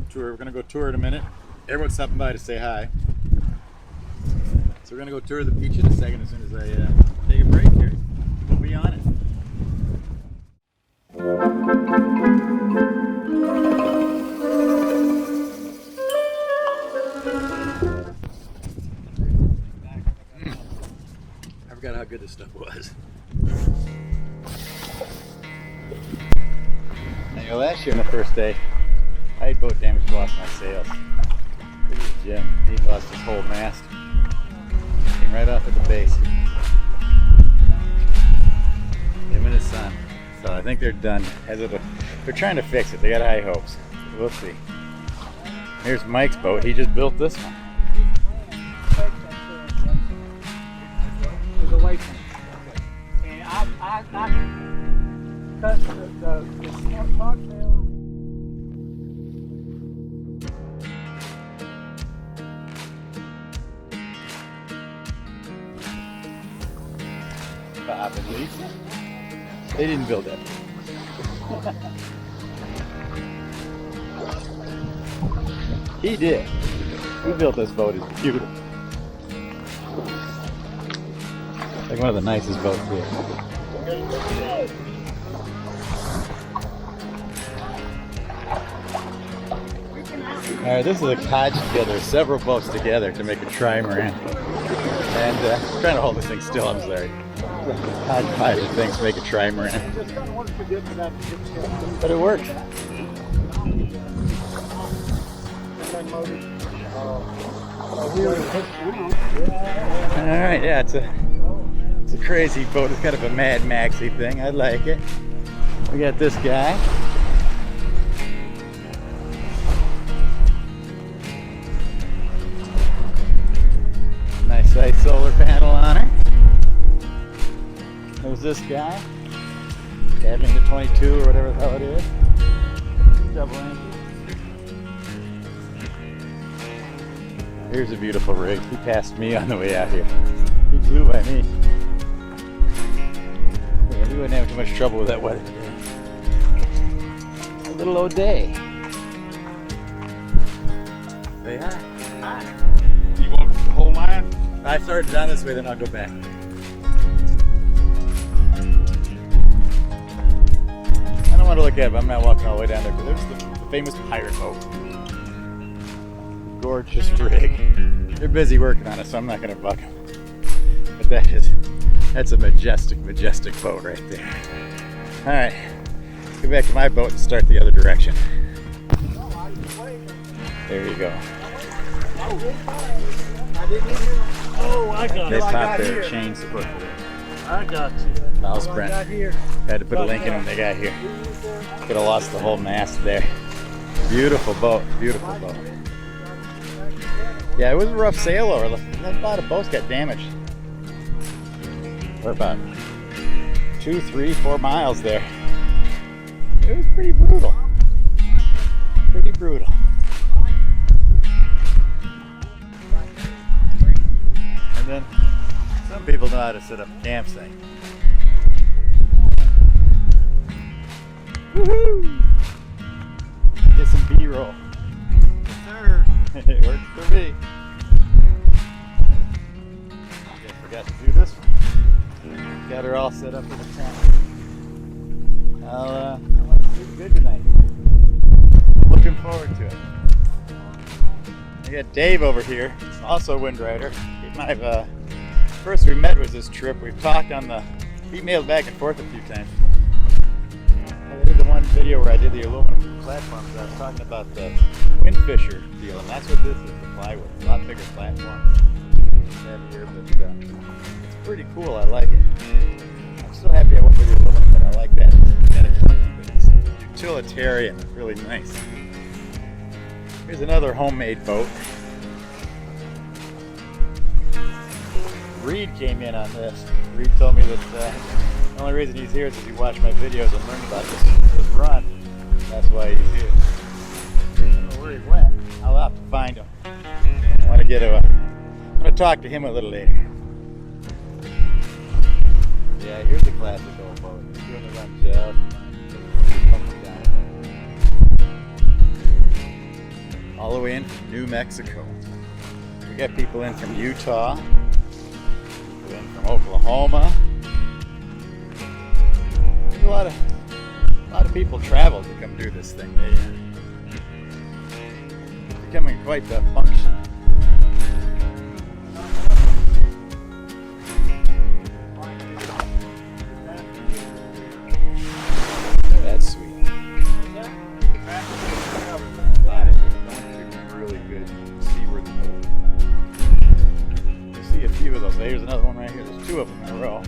tour. We're gonna go tour in a minute. Everyone's stopping by to say hi. So we're gonna go tour the beach in a second as soon as I take a break here. We'll be on it. I forgot how good this stuff was. You know, last year on the first day, I had boat damage and lost my sails. Look at Jim, he lost his whole mast. Came right off at the base. Him and his son. So I think they're done. They're trying to fix it. They got high hopes. We'll see. Here's Mike's boat. He just built this one. There's a white one. And I cut the smart sail. Bob and Lisa. They didn't build that. He did. He built this boat. It's beautiful. Like one of the nicest boats here. Alright, this is a cod together, several boats together to make a trimaran. And I'm trying to hold this thing still, I'm sorry. Hodgepodge of things to make a trimaran. But it works. Alright, yeah, it's a crazy boat. It's kind of a Mad Maxy thing. I like it. We got this guy. Nice size solar panel on her. There's this guy. Dabbling to 22 or whatever the hell it is. Double engine. Here's a beautiful rig. He passed me on the way out here. He flew by me. Yeah, we wouldn't have too much trouble with that weather today. A little O'Day. Say hi. Hi. You walk the whole line? I started down this way, then I'll go back. I don't want to look at it, but I'm not walking all the way down there because there's the famous pirate boat. Gorgeous rig. They're busy working on it, so I'm not going to bug them. But that's a majestic boat right there. All right, let's get back to my boat and start the other direction. There you go. Oh, I got They it. popped their chain support for it. I got you. Mouse print. Had to put a link in when they got here. Could have lost the whole mast there. Beautiful boat, beautiful boat. Yeah, it was a rough sail over. A lot of boats got damaged. We're about 2, 3, 4 miles there. It was pretty brutal. Pretty brutal. And then some people know how to set up a campsite. Woohoo! Get some B-roll. Yes, sir. It works for me. I forgot to do this one. Got her all set up in the tent. I want to sleep good tonight. Looking forward to it. I got Dave over here, also a Windrider. First we met was this trip. We've talked on the emailed back and forth a few times. I did the one video where I did the aluminum platforms. I was talking about the Windfisher deal, and that's what this is, the plywood. It's a lot bigger platform. Heavier, but it's pretty cool. I like it. I'm so happy I went with the aluminum, but I like that. It's kind of clunky, but it's utilitarian. It's really nice. Here's another homemade boat. Reed came in on this. Reed told me that the only reason he's here is because he watched my videos and learned about this run. That's why he's here. I don't know where he went. I'll have to find him. I'm going to talk to him a little later. Yeah, here's a classic old boat. He's doing the run just fine. all the way in from New Mexico. We got people in from Utah, people in from Oklahoma. There's a lot of people travel to come do this thing. It's becoming quite the function. That's sweet. Really good seaward boat. You see a few of those. There's another one right here. There's two of them in a row.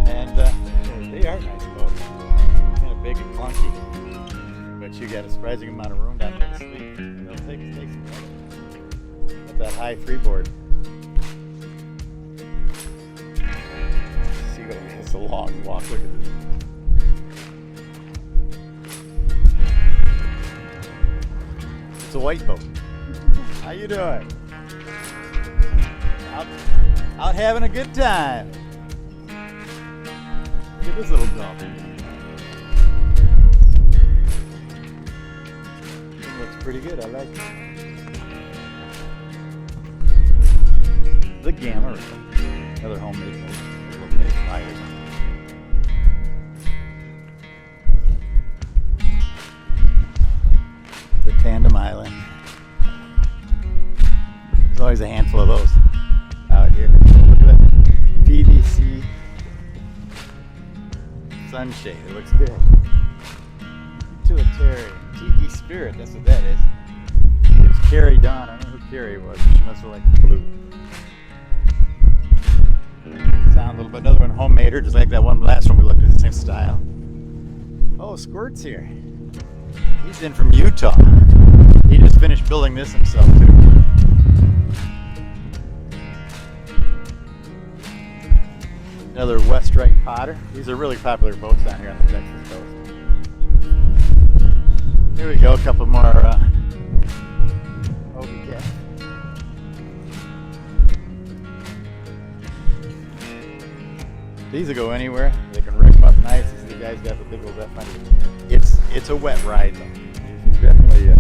And they are nice boats. Kind of big and clunky. But you got a surprising amount of room down there to sleep. And they'll take some water. Got that high freeboard. See what it's a long walk. Look at this. It's a white boat. How you doing? Out having a good time. Look at this little dolphin. It looks pretty good. I like it. The Gamma, another homemade boat. Little bit of fires. The Tandem Island. There's always a handful of those out here. Look at that PVC sunshade. It looks good. Utilitarian Tiki Spirit. That's what that is. There's Carrie Dawn. I don't know who Carrie was. She must have liked blue. Sound a little bit. Another one homemader, just like that one last one we looked at, the same style. Oh, Squirt's here. He's in from Utah. He just finished building this himself too. Another Windrider Potter. These are really popular boats down here on the Texas coast. Here we go, a couple more Ogie cats. These will go anywhere. They can rig them up nice. These guys got the big old F under. It's a wet ride though. You definitely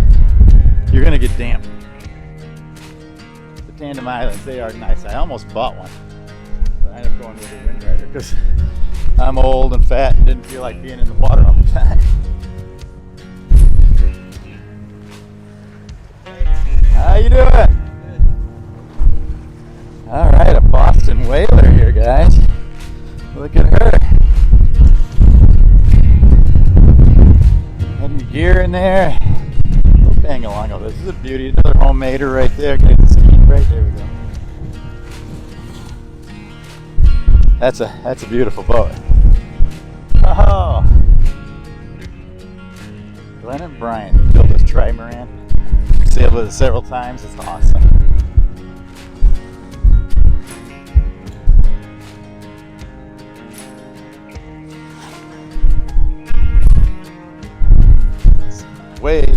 you're gonna get damp. The Tandem Islands, they are nice. I almost bought one, but I ended up going with a Windrider because I'm old and fat and didn't feel like being in the water all the time. How you doing? All right, a Boston whaler here, guys. Look at her. Have your gear in there. Bang along all this. This is a beauty. Another homemader right there. Get the seat right there. We go. That's a beautiful boat. Oh, Glenn and Brian built this trimaran. Sailed with it several times. It's awesome. Wait.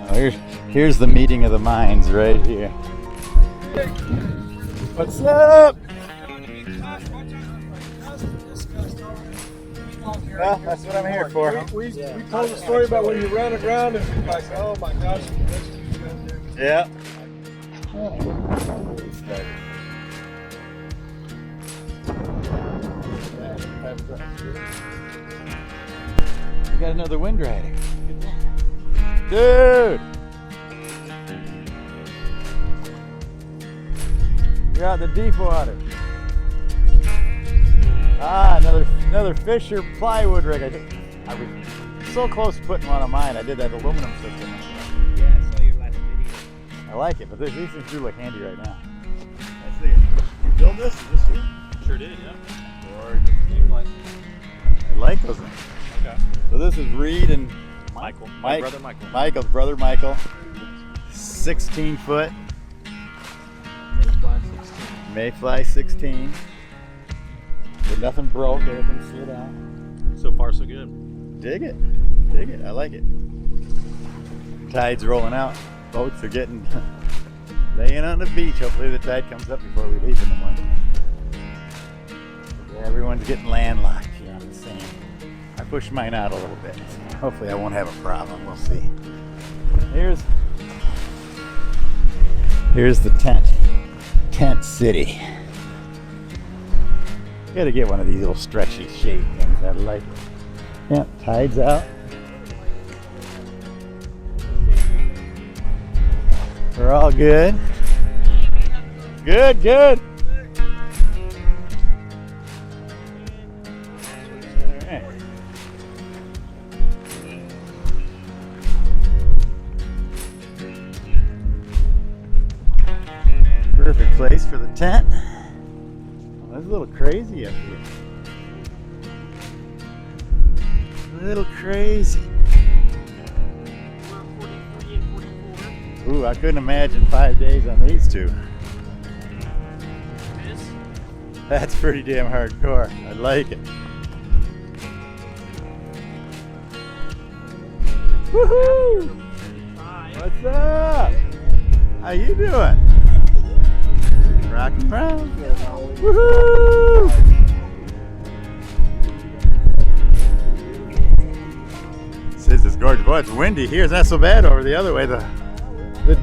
Oh, here's the meeting of the minds right here. What's up? Well, that's what I'm here for. We told the story about when you ran around and like, oh my gosh. Yeah. We got another Windrider. Dude! You're out in the deep water. Ah, another Fisher plywood rig. I was so close to putting one on mine. I did that aluminum system. Yeah, I saw your last video. I like it, but these things do look handy right now. Let's see. You build this? Is this you? Sure did, yeah. Gorgeous. I like those things. Okay. So this is Reed and Michael. My brother Michael. Michael's brother Michael. 16 foot. Mayfly 16. But nothing broke, everything slid out. So far, so good. Dig it. Dig it. I like it. Tide's rolling out. Boats are getting laying on the beach. Hopefully the tide comes up before we leave in the morning. One's getting landlocked here on the sand. I pushed mine out a little bit. Hopefully I won't have a problem. We'll see. Here's the tent. Tent City. Gotta get one of these little stretchy shade things. I like it. Yep, tide's out. We're all good. Good, good. All right. Perfect place for the tent. Oh, it's a little crazy up here. A little crazy. Ooh, I couldn't imagine 5 days on these two. That's pretty damn hardcore. I like it. Woohoo! What's up? How you doing? Rock and brown. Woohoo! Says it's gorgeous. Boy, it's windy here. It's not so bad over the other way. The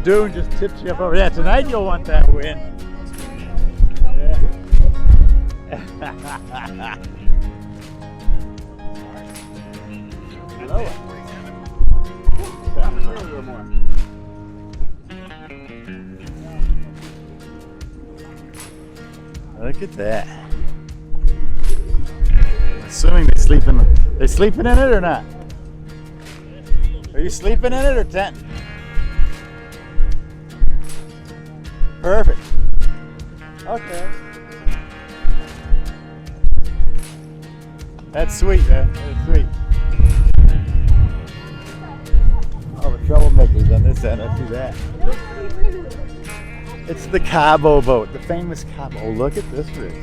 dune just tips you up over. Yeah, tonight you'll want that wind. Yeah. Look at that. Assuming they sleeping in it or not? Are you sleeping in it or tenting? Perfect. Okay. That's sweet, man. That's sweet. All the troublemakers on this end, I see that. It's the Cabo boat, the famous Cabo. Oh, look at this rig.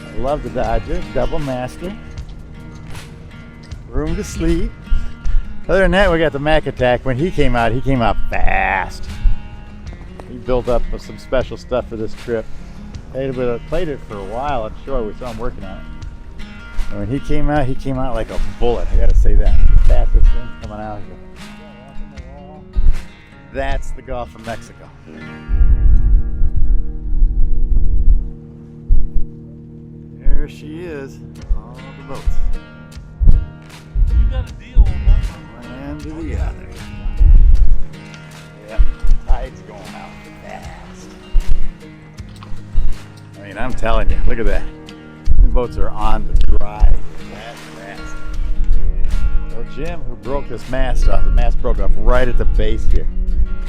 I love the Dodger, double master. Room to sleep. Other than that, we got the Mac Attack. When he came out fast. He built up some special stuff for this trip. Played it for a while on shore. We saw him working on it. And when he came out like a bullet. I gotta say that. Fastest thing coming out here. That's the Gulf of Mexico. There she is. All the boats. You got a deal on that one. One end to the other. Yep, tide's going out fast. I mean, I'm telling you, look at that. The boats are on the dry that fast. Well, Jim, who broke this mast off, the mast broke off right at the base here.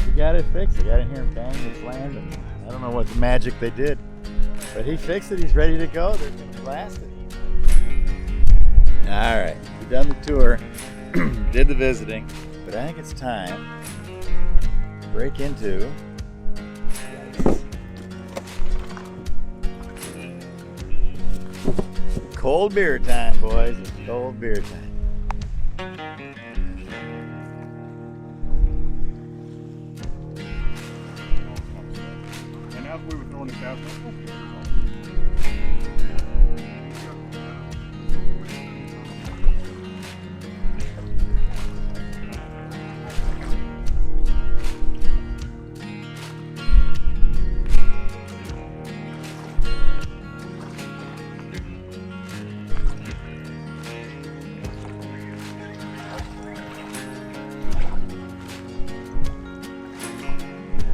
He got it fixed. He got in here and banged this land, and I don't know what magic they did, but he fixed it. He's ready to go. They're going to blast it. All right, we've done the tour, did the visiting, but I think it's time to break into cold beer time, boys. It's cold beer time. And as we were throwing it out,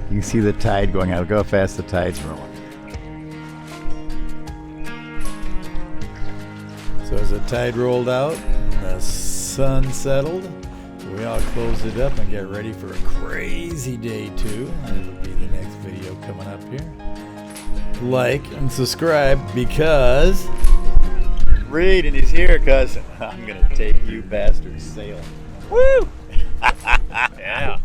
You see the tide going out. Look how fast the tide's rolling. So as the tide rolled out and the sun settled, we all closed it up and get ready for a crazy day 2. And it'll be the next video coming up here. Like and subscribe because Reed and he's here, cousin. I'm gonna take you bastards sailing. Woo! Yeah.